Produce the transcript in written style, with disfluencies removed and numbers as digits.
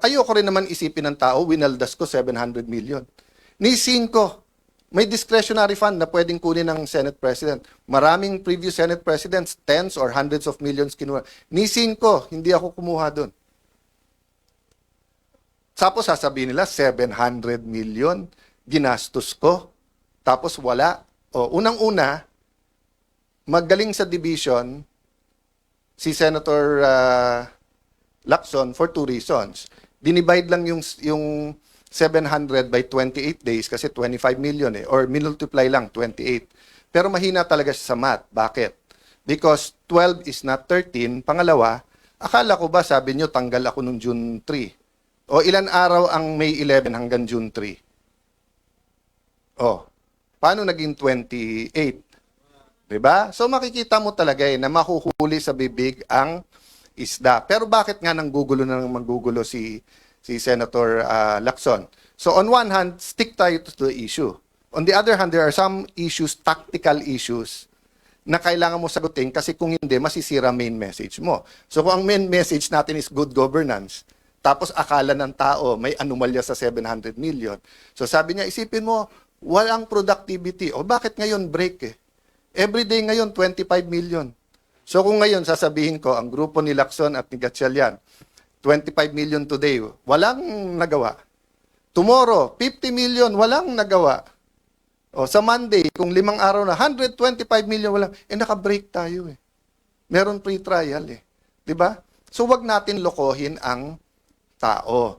Ayoko rin naman isipin ng tao, winaldas ko 700 million. Nisin ko, may discretionary fund na pwedeng kunin ng Senate President. Maraming previous Senate Presidents, tens or hundreds of millions kinuha. Nisin ko, hindi ako kumuha doon. Tapos sasabihin nila, 700 million, ginastos ko. Tapos wala. O, unang-una, magaling sa division si Senator Lacson for two reasons. Dinivide lang yung 700 by 28 days kasi 25 million or multiply lang 28. Pero mahina talaga siya sa math. Bakit? Because 12 is not 13. Pangalawa, akala ko ba sabi nyo tanggal ako nung June 3? O ilan araw ang May 11 hanggang June 3? O, paano naging 28? Diba? So makikita mo talaga na mahuhuli sa bibig ang isda. Pero bakit nga nanggugulo na manggugulo si Senator Lacson? So on one hand, stick tayo to the issue. On the other hand, there are some issues, tactical issues, na kailangan mo sagutin kasi kung hindi, masisira main message mo. So kung ang main message natin is good governance, tapos akala ng tao may anomalya sa 700 million. So sabi niya, isipin mo, walang productivity. O bakit ngayon break eh? Everyday ngayon, 25 million. So kung ngayon sasabihin ko, ang grupo ni Lacson at ni Gatchalian, 25 million today, walang nagawa. Tomorrow, 50 million, walang nagawa. O sa Monday, kung 5 araw na, 125 million, walang, naka-break tayo eh. Meron pre-trial eh. Diba? So wag natin lokohin ang tao.